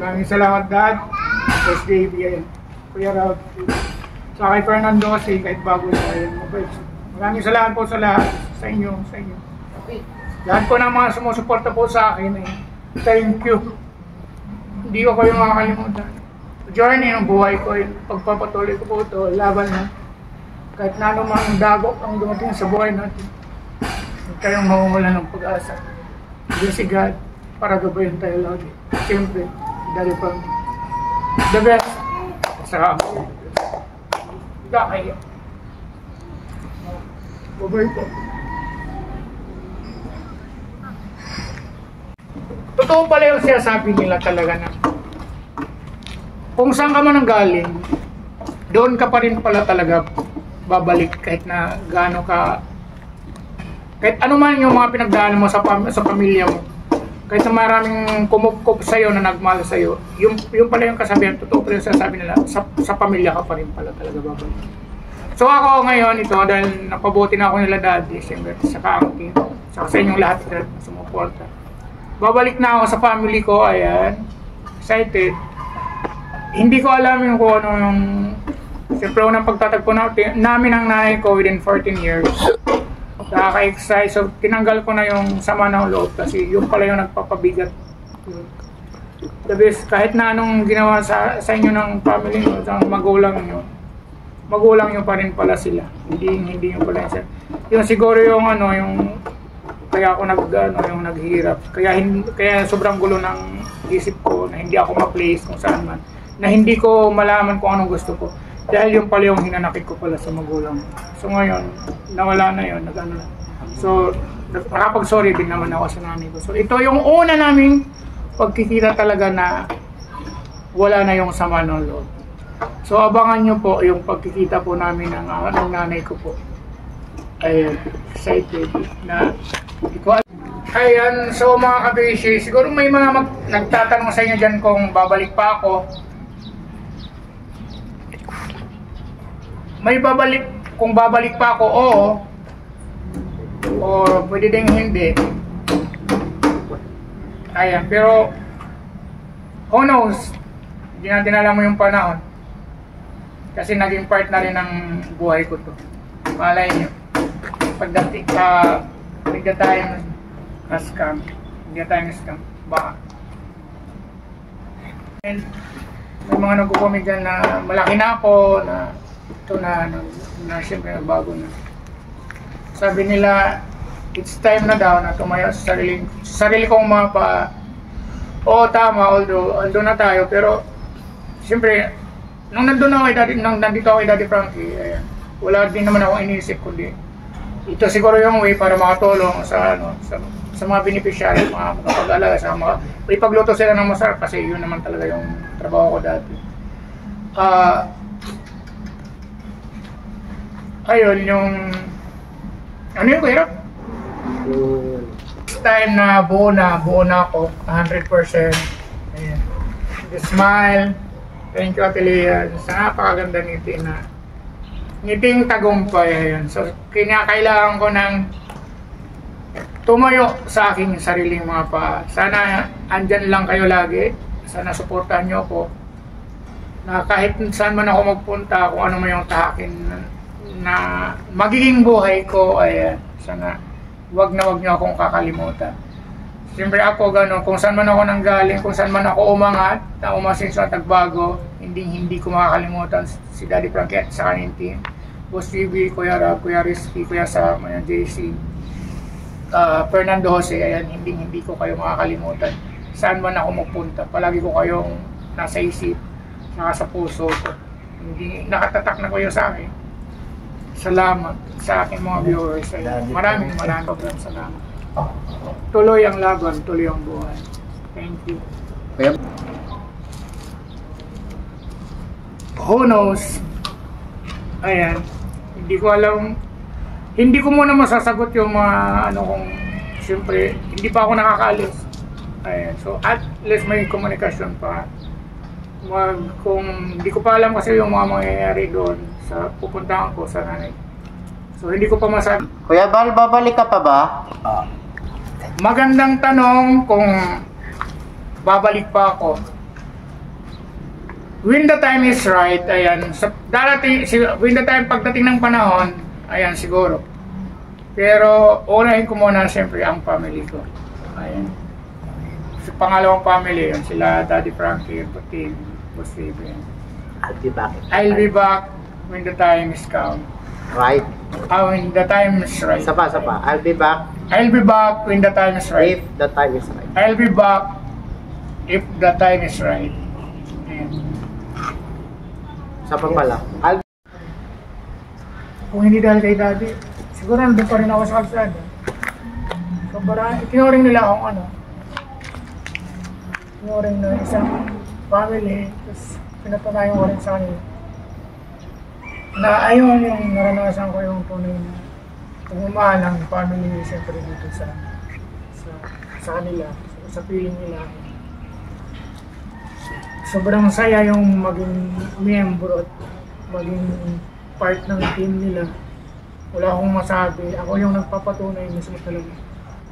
Maraming salamat, Dad. First JB, ayan. Kuya Ralph. Sa kay Fernando kasi kahit bago na ayan. Maraming salamat po sa lahat. Sa inyo. Lahat po ng mga sumusuporta po sa akin. Thank you. Hindi ko kayo makakalimutan. Journey ng buhay ko. Pagpapatuloy ko po ito. Laban na. Kahit na anumang dagok ang dumating sa buhay natin. Huwag kayong mawawala ng pag-asa. Diyos si God. Para gabayan tayo lagi. Siyempre, dahil pa the best. Saka ako. Kaya. Babay po. Totoo pala yung sinasabi nila talaga na kung saan ka man ang galing, doon ka pa rin pala talaga babalik kahit na gaano ka, kahit ano man yung mga pinagdaanan mo sa pamilya mo, kahit na maraming kumupkup sa'yo na nagmahal sa'yo, yung pala yung kasabihan, totoo pala yung sinasabi nila, sa pamilya ka pa rin pala talaga babalik. So ako ngayon ito, dahil napabuti na ako nila Daddy, siyempre sa kaangkin, sa inyong lahat na sumuporta. Babalik na ako sa family ko, ayan, excited. Hindi ko alam yung kung ano yung, siyempre unang pagtatagpo namin ang nanay ko within 14 years. Nakaka-excite, so tinanggal ko na yung sama ng loob kasi yung pala yung nagpapabigat. The best, kahit na anong ginawa sa inyo ng family nyo, sa magulang nyo pa rin pala sila. Hindi yung pala yun. Yung siguro yung ano, yung kaya ako yung naghihirap. Kaya sobrang gulo ng isip ko na hindi ako ma-place kung saan man. Na hindi ko malaman kung anong gusto ko. Dahil yung pala yung hinanakit ko pala sa magulang. So ngayon, nawala na yun, nag-ano na. So, nakapag-sorry din naman ako sa nanay ko. So ito yung una naming pagkikita talaga na wala na yung sama ng loob. So abangan nyo po yung pagkikita po namin ng nanay ko po. Ayan, excited na. Ayan, so mga kabishi, siguro may mga nagtatanong sa inyo dyan kung babalik pa ako. May babalik, kung babalik pa ako, oo. O pwede ding hindi. Ayan, pero who knows? Hindi natin alam mo yung panahon. Kasi naging part na rin ng buhay ko to. Malay nyo. Pagdating ka, hindi tayo na-scam. Hindi tayo na-scam. Baka. And may mga nagkukomment dyan na malaki na ako, na ito na siyempre bago na. Sabi nila, it's time na daw na tumayo sa sarili kong mapa. Oo, tama, although na tayo, pero siyempre, nung nandito ako kay Daddy Frankie, ayan, wala din naman ako iniisip kundi ito siguro yung way para makatulong sa mga beneficiary, mga pag-alaga sa mga ipagluto sila ng masarap kasi yun naman talaga yung trabaho ko dati. Ayun, yung ano yung hirap? This time na buo na ako 100%. Ayan. The smile. Thank you, Ate Lea. Sa napakaganda ngiti na ngiting tagumpay. Ayan. So, kinakailangan ko ng tumayo sa aking sariling mga paa. Sana andyan lang kayo lagi. Sana suportahan nyo ako. Na kahit saan man ako magpunta, kung ano man yung tahakin na magiging buhay ko, ayan. Sana wag nyo akong kakalimutan. Siyempre ako gano'n, kung saan man ako nanggaling, kung saan man ako umangat, na umasinso at nagbago, hindi ko makakalimutan si Daddy Frankie at sa kanyang team. Boss TV, Kuya Rab, Kuya Rizky, Kuya Sam, JC, Fernando Jose, ayan, hindi ko kayo makakalimutan. Saan man ako magpunta, palagi ko kayong nasa isip, nasa puso ko. Hindi nakatatak na kayo sa akin. Salamat sa aking mga viewers. Maraming salamat. Tuloy ang laban, tuloy ang buhay. Thank you. Who knows? Ayan. Hindi ko alam. Hindi ko muna masasagot yung mga kung siyempre hindi pa ako nakakaalis. Ayan. So at least may komunikasyon pa. Kung hindi ko pa alam kasi yung mga mangyayari doon sa pupuntahan ko sa nanay. So hindi ko pa masabi. Kuya Bal, babalik ka pa ba? Magandang tanong kung babalik pa ako. when the time is right, ayan, when the time pagdating ng panahon, ayan, siguro. Pero, unahin ko muna, siyempre, ang family ko. Ayan. Sa pangalawang family, yun, sila Daddy Frankie, Putin, Boss Steven. I'll be back. I'll be back when the time is come. Right. When the time is right. Sapa. I'll be back I'll be back when the time is right. if the time is right. I'll be back if the time is right. Ayan. Sapa pala. Kung hindi dahil kay Daddy, siguro nandun pa rin ako sa kalsada. So, kinuring nila akong kinuring na isang family, tapos pinatunayan ko rin sa kanila. Na ayun yung naranasan ko yung tunay na pagmamahal ng family, siyempre dito sa kanila, sa feeling nila. Sobrang saya yung maging miyembro at maging part ng team nila. Wala akong masabi. Ako yung nagpapatunay mismo talaga.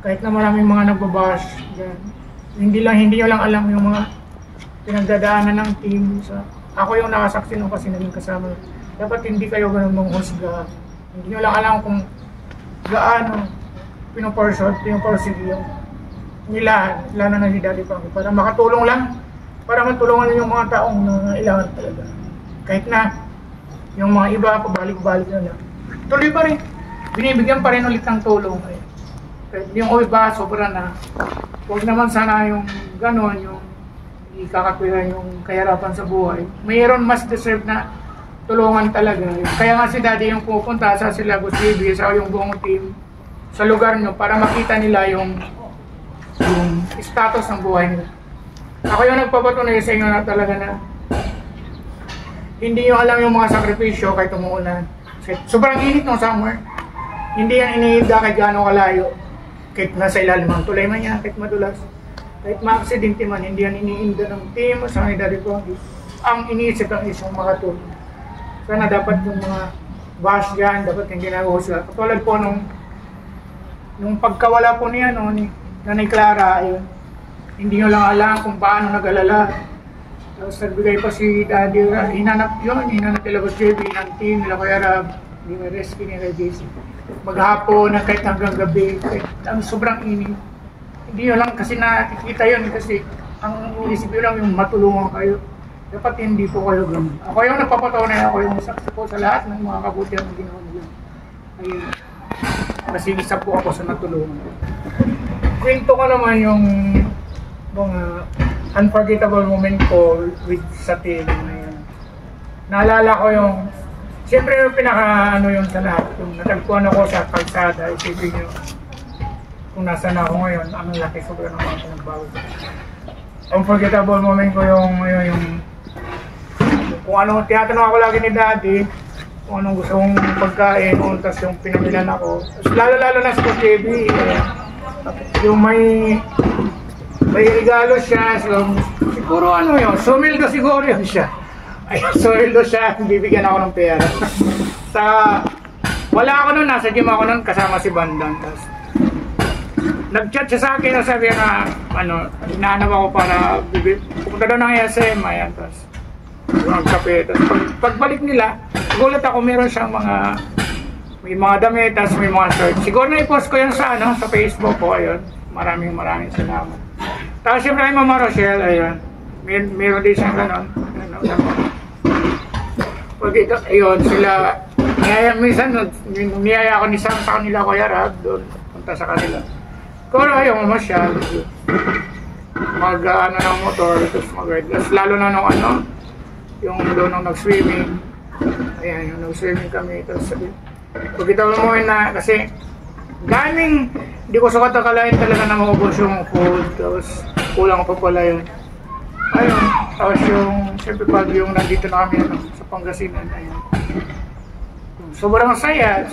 Kahit na maraming mga nagbabash dyan. Hindi nyo lang alam yung mga pinagdadaanan ng team. Ako yung nakasaksi nung kasi naging kasama. Dapat hindi kayo ganun manghusga. Hindi nyo lang alam kung gaano pinoporsige yung nila, lalo na si Daddy Frankie, para makatulong lang, para matulungan yung mga taong nangailangan talaga. Kahit na yung mga iba, pabalik-balik na lang. Tuloy pa rin. Binibigyan pa rin ulit ng tulong. Kahit yung iba, sobra na. Huwag naman sana yung gano'n, yung ikakatwira yung kahirapan sa buhay. Mayroon mas deserve na tulungan talaga. Kaya nga si Daddy yung pupunta sa sila Boss TV, sa yung buong team, sa lugar nyo para makita nila yung status ng buhay nila. Ako yung nagpapatunay sa inyo na talaga na hindi nyo alam yung mga sakripisyo kahit umuulan. Sobrang init ng summer. Hindi yan iniinda kahit gaano kalayo. Kahit nasa ilalim ng tulay man yan, kahit madulas. Kahit ma-aksidente man, hindi yan iniinda ng team sa ni Daddy Frankie. Ang iniisip ng isang makatulong. Sana dapat yung mga bash dyan, dapat hindi nag-uhusga. Katulad po nung pagkawala po niya, ni Nanay Clara, ayun, hindi nyo lang alam kung paano nag-alala. Tapos nagbigay pa si Daddy, hinanap nila Boss JB ng team, nila Kuya Rab, nila Rescue, nila JC. Maghapon, kahit hanggang gabi, kahit sobrang init. Hindi nyo lang kasi nakikita yun kasi ang isip nyo lang yung matulungan kayo. Dapat hindi po kayo ganun. Ako yung nagpapatunay, ako yung saksi po sa lahat ng mga kabutihan na ginawa nila. Ayun. Kasi isa po ako sa natulungan. Kwento ko naman yung mga unforgettable moment ko sa team na yun. Naalala ko yung, siyempre yung yung sa lahat, yung natagpuan ako sa kalsada, isipin nyo, kung nasaan ako ngayon, ang laki sobrang naman ako nagbago. Unforgettable moment ko yung kung anong tinatanong ako lagi ni Daddy, kung anong gusto kong pagkain, tapos yung pinamilan ako. Lalo na sa TV, yung may regalo siya, so, siguro yun, sumildo siguro yun siya. Ay, sumildo siya, bibigyan ako ng pera. Wala ako nun, nasa gym ako nun, kasama si Bandang. Tapos, nag-chat siya sa akin, sabi na, hinahanap ako para pupunta daw ng SM, ayan, tapos, magkape. Tapos, pagbalik nila, gulat ako, meron siyang may mga damit, tapos may mga shirt. Siguro na i-post ko yan sa Facebook ko, ayun. Maraming salamat. Tapos siyempre ay Mama Rochelle, ayun. Meron din siyang ganon. Pag ito, ayun, sila, minsan, niyaya ako ni Sam sa kanila, Kuya Rab, doon, punta sa kanila. Pero ayun, mamasyal. Ng motor, tapos mag-ride. Tapos lalo na yung doon nung nag-swimming. Ayan, yung nag-swimming kami. Tapos pagkita mo na, kasi hindi ko sukat akalain talaga na maubos yung food. Tapos kulang pa pala yun. Ayun, tapos siyempre pag yung nandito na kami sa Pangasinan, ayun. Sobrang saya.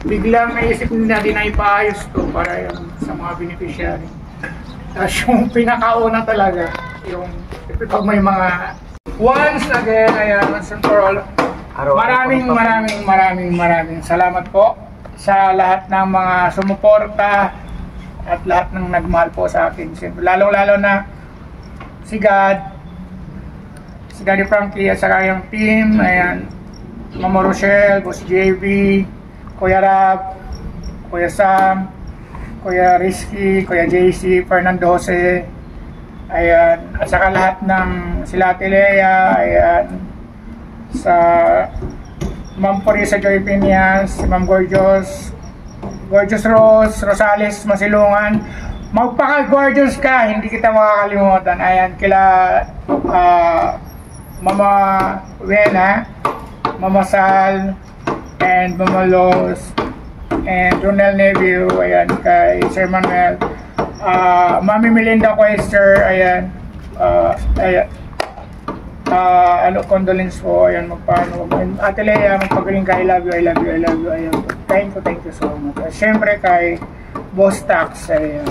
Biglang naisip natin na ipaayos to para yung sa mga beneficiary. Tapos yung pinakauna talaga, yung pag may mga once again, ayan, once and for all. Maraming salamat po sa lahat ng mga sumuporta at lahat ng nagmahal po sa akin. Lalo na si God, si Daddy Frankie at saka yung team. Ayan, Mama Rochelle, Boss JB, Kuya Rab, Kuya Sam, Kuya Rizky, Kuya JC, Fernando Jose, ayan, at saka lahat ng sila Ate Lea, ayan, sa Ma'am Porisa Joy Piñas, si Ma'am Gorgeous Rose, Rosales Masilungan, magpaka-gorgeous ka, hindi kita makakalimutan. Ayan, kila Mama Wena, Mama Sal, and Mama Los, and Ronel Neville, ayan, kay Sir Manuel, Mami Melinda Quester, ayan, ayan, condolence po, ayan, magpaano, Ate Lea, magpagaling ka, I love you, ayan, thank you so much. Siyempre kay Boss Tax, ayan,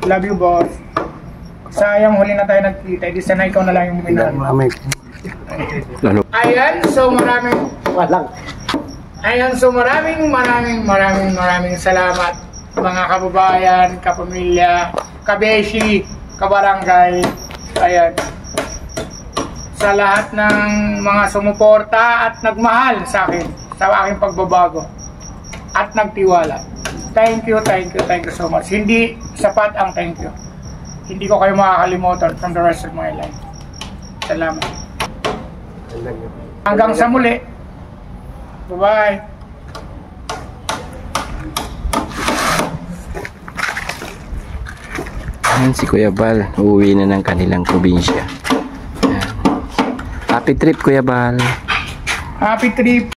love you, boss. Sayang, huli na tayo nagkita, di sana ikaw na lang yung minahal. Ayan, so maraming salamat mga kababayan, kapamilya, kabeshi, kabarangay, ayan, sa lahat ng mga sumuporta at nagmahal sa akin, sa aking pagbabago at nagtiwala. Thank you so much. Hindi sapat ang thank you. Hindi ko kayo makakalimutan from the rest of my life. Salamat. Hanggang sa muli. Bye-bye. Ayan, si Kuya Bal, uuwi na ng kanilang probinsya. Ayan. Happy trip, Kuya Bal. Happy trip.